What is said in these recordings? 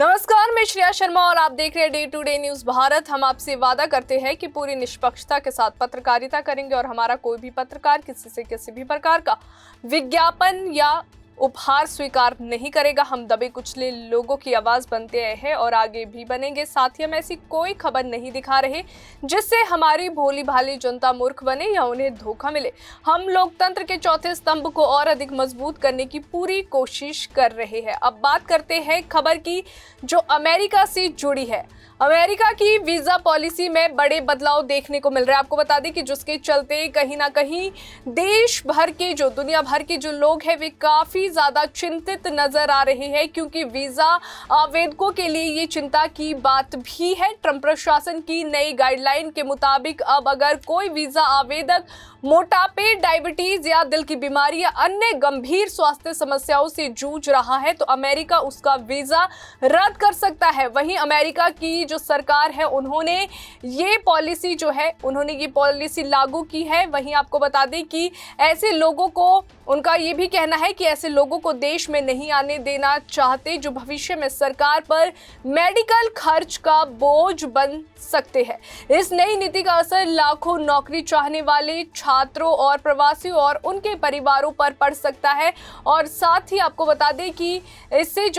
नमस्कार, मैं श्रेया शर्मा और आप देख रहे हैं day to day news Bharat. हम आपसे वादा करते हैं कि पूरी निष्पक्षता के साथ पत्रकारिता करेंगे और हमारा कोई भी पत्रकार किसी से किसी भी प्रकार का विज्ञापन या उपहार स्वीकार नहीं करेगा। हम दबे कुचले लोगों की आवाज बनते आए हैं और आगे भी बनेंगे। साथ ही हम ऐसी कोई खबर नहीं दिखा रहे जिससे हमारी भोली भाली जनता मूर्ख बने या उन्हें धोखा मिले। हम लोकतंत्र के चौथे स्तंभ को और अधिक मजबूत करने की पूरी कोशिश कर रहे हैं। अब बात करते हैं खबर की जो अमेरिका से जुड़ी है। अमेरिका की वीजा पॉलिसी में बड़े बदलाव देखने को मिल रहे हैं। आपको बता दें कि जिसके चलते कहीं ना कहीं देश भर के दुनिया भर के जो लोग हैं वे काफी ज्यादा चिंतित नजर आ रहे हैं, क्योंकि वीजा आवेदकों के लिए ये चिंता की बात भी है। ट्रंप प्रशासन की नई गाइडलाइन के मुताबिक अब अगर कोई वीजा आवेदक मोटापे, डायबिटीज या दिल की बीमारी या अन्य गंभीर स्वास्थ्य समस्याओं से जूझ रहा है तो अमेरिका उसका वीजा रद्द कर सकता है। वहीं अमेरिका की जो सरकार है उन्होंने ये पॉलिसी लागू की है। वहीं आपको बता दें कि ऐसे लोगों को, उनका ये भी कहना है कि ऐसे लोगों को देश में नहीं आने देना चाहते जो भविष्य में सरकार पर मेडिकल खर्च का बोझ बन सकते हैं। इस नई नीति का असर लाखों नौकरी चाहने वाले छात्रों और प्रवासियों और उनके परिवारों पर पड़ सकता है। और साथ ही आपको बता दें कि इससे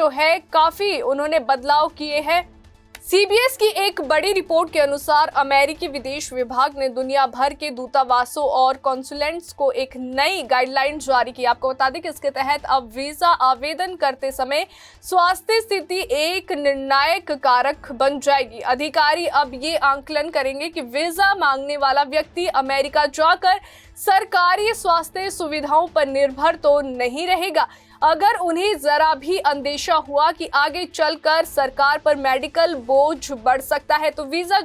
काफी उन्होंने बदलाव किए हैं। सीबीएस की एक बड़ी रिपोर्ट के अनुसार अमेरिकी विदेश विभाग ने दुनिया भर के दूतावासों और कॉन्सुलेट्स को एक नई गाइडलाइन जारी की। आपको बता दें कि इसके तहत अब वीजा आवेदन करते समय स्वास्थ्य स्थिति एक निर्णायक कारक बन जाएगी। अधिकारी अब ये आंकलन करेंगे कि वीजा मांगने वाला व्यक्ति अमेरिका जाकर सरकारी स्वास्थ्य सुविधाओं पर निर्भर तो नहीं रहेगा। अगर उन्हें जरा भी अंदेशा हुआ कि आगे चलकर सरकार पर मेडिकल बोझ बढ़ सकता है तो वीजा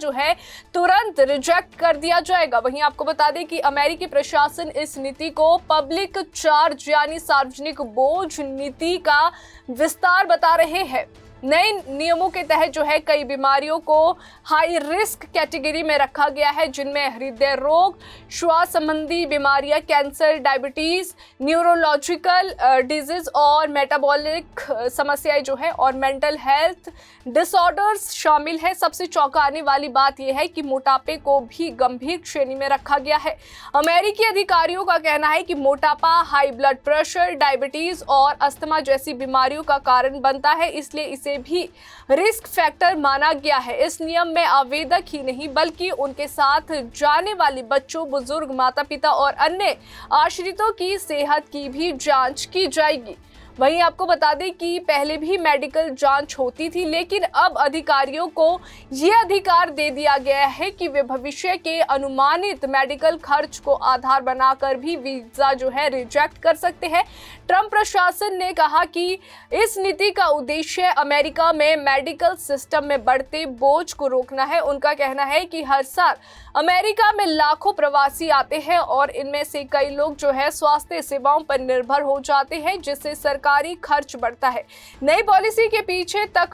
तुरंत रिजेक्ट कर दिया जाएगा। वहीं आपको बता दें कि अमेरिकी प्रशासन इस नीति को पब्लिक चार्ज यानी सार्वजनिक बोझ नीति का विस्तार बता रहे हैं। नए नियमों के तहत कई बीमारियों को हाई रिस्क कैटेगरी में रखा गया है, जिनमें हृदय रोग, श्वास संबंधी बीमारियां, कैंसर, डायबिटीज, न्यूरोलॉजिकल डिजीज और मेटाबॉलिक समस्याएं और मेंटल हेल्थ डिसऑर्डर्स शामिल है। सबसे चौंकाने वाली बात यह है कि मोटापे को भी गंभीर श्रेणी में रखा गया है। अमेरिकी अधिकारियों का कहना है कि मोटापा हाई ब्लड प्रेशर, डायबिटीज और अस्थमा जैसी बीमारियों का कारण बनता है, इसलिए इसे भी रिस्क फैक्टर माना गया है। इस नियम में आवेदक ही नहीं बल्कि उनके साथ जाने वाले बच्चों, बुजुर्ग, माता पिता और अन्य आश्रितों की सेहत की भी जांच की जाएगी। वहीं आपको बता दें कि पहले भी मेडिकल जांच होती थी, लेकिन अब अधिकारियों को ये अधिकार दे दिया गया है कि वे भविष्य के अनुमानित मेडिकल खर्च को आधार बनाकर भी वीजा रिजेक्ट कर सकते हैं। ट्रंप प्रशासन ने कहा कि इस नीति का उद्देश्य अमेरिका में मेडिकल सिस्टम में बढ़ते बोझ को रोकना है। उनका कहना है कि हर साल अमेरिका में लाखों प्रवासी आते हैं और इनमें से कई लोग स्वास्थ्य सेवाओं पर निर्भर हो जाते हैं, जिससे सरकारी खर्च बढ़ता है। नई पॉलिसी के पीछे तक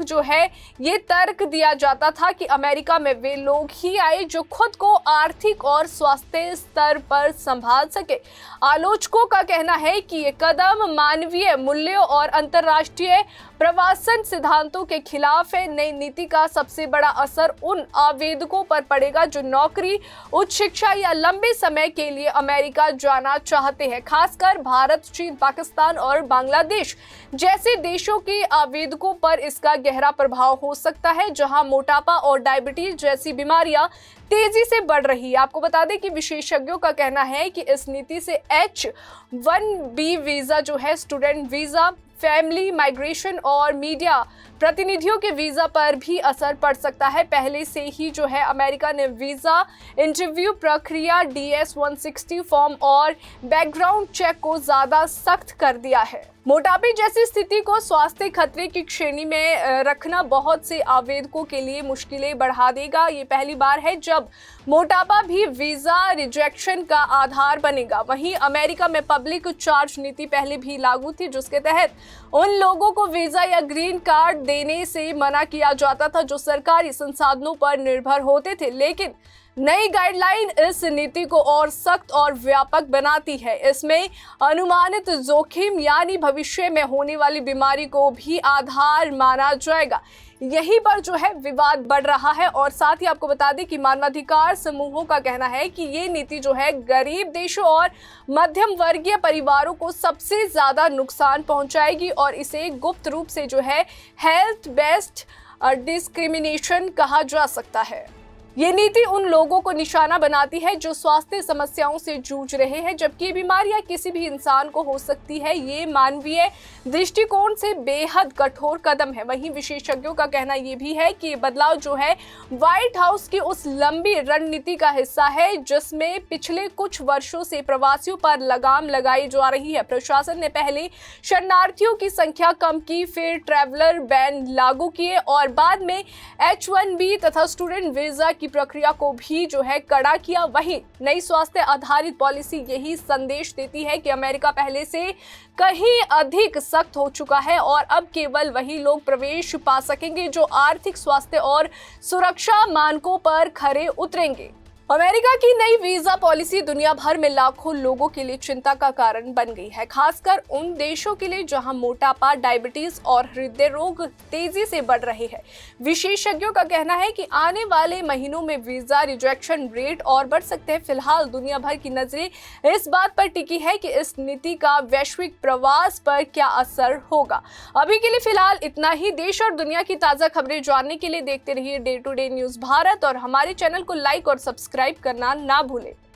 ये तर्क दिया जाता था कि अमेरिका में वे लोग ही आए जो खुद को आर्थिक और स्वास्थ्य स्तर पर संभाल सके। आलोचकों का कहना है कि ये कदम मानवीय मूल्यों और अंतर्राष्ट्रीय प्रवासन सिद्धांतों के खिलाफ है। नई नीति का सबसे बड़ा असर उन आवेदकों पर पड़ेगा जो नौकरी, उच्च शिक्षा या लंबे समय के लिए अमेरिका जाना चाहते हैं। खासकर भारत, चीन, पाकिस्तान और बांग्लादेश जैसे देशों के आवेदकों पर इसका गहरा प्रभाव हो सकता है, जहां मोटापा और डायबिटीज जैसी बीमारियां तेजी से बढ़ रही है। आपको बता दें कि विशेषज्ञों का कहना है कि इस नीति से H-1B visa student visa, family migration और मीडिया प्रतिनिधियों के वीजा पर भी असर पड़ सकता है। पहले से ही अमेरिका ने वीजा इंटरव्यू प्रक्रिया, DS-160 फॉर्म और बैकग्राउंड चेक को ज्यादा सख्त कर दिया है। मोटापे जैसी स्थिति को स्वास्थ्य खतरे की श्रेणी में रखना बहुत से आवेदकों के लिए मुश्किलें बढ़ा देगा। ये पहली बार है जब मोटापा भी वीजा रिजेक्शन का आधार बनेगा। वहीं अमेरिका में पब्लिक चार्ज नीति पहले भी लागू थी, जिसके तहत उन लोगों को वीजा या ग्रीन कार्ड देने से मना किया जाता था जो सरकारी संसाधनों पर निर्भर होते थे। लेकिन नई गाइडलाइन इस नीति को और सख्त और व्यापक बनाती है। इसमें अनुमानित जोखिम यानी भविष्य में होने वाली बीमारी को भी आधार माना जाएगा। यहीं पर जो है विवाद बढ़ रहा है। और साथ ही आपको बता दें कि मानवाधिकार समूहों का कहना है कि ये नीति जो है गरीब देशों और मध्यम वर्गीय परिवारों को सबसे ज्यादा नुकसान पहुंचाएगी और इसे गुप्त रूप से जो है हेल्थ बेस्ड डिस्क्रिमिनेशन कहा जा सकता है। ये नीति उन लोगों को निशाना बनाती है जो स्वास्थ्य समस्याओं से जूझ रहे हैं, जबकि ये बीमारियां किसी भी इंसान को हो सकती है। ये मानवीय दृष्टिकोण से बेहद कठोर कदम है। वहीं विशेषज्ञों का कहना ये भी है कि ये बदलाव जो है व्हाइट हाउस की उस लंबी रणनीति का हिस्सा है जिसमें पिछले कुछ वर्षों से प्रवासियों पर लगाम लगाई जा रही है। प्रशासन ने पहले शरणार्थियों की संख्या कम की, फिर ट्रैवलर बैन लागू किए और बाद में H-1B तथा स्टूडेंट वीजा की प्रक्रिया को भी जो है कड़ा किया। वहीं नई स्वास्थ्य आधारित पॉलिसी यही संदेश देती है कि अमेरिका पहले से कहीं अधिक सख्त हो चुका है और अब केवल वही लोग प्रवेश पा सकेंगे जो आर्थिक, स्वास्थ्य और सुरक्षा मानकों पर खरे उतरेंगे। अमेरिका की नई वीजा पॉलिसी दुनिया भर में लाखों लोगों के लिए चिंता का कारण बन गई है, खासकर उन देशों के लिए जहां मोटापा, डायबिटीज और हृदय रोग तेजी से बढ़ रहे हैं। विशेषज्ञों का कहना है कि आने वाले महीनों में वीजा रिजेक्शन रेट और बढ़ सकते हैं। फिलहाल दुनिया भर की नजरें इस बात पर टिकी है कि इस नीति का वैश्विक प्रवास पर क्या असर होगा। अभी के लिए फिलहाल इतना ही। देश और दुनिया की ताजा खबरें जानने के लिए देखते रहिए day to day news Bharat और हमारे चैनल को लाइक और सब्सक्राइब करना ना भूलें।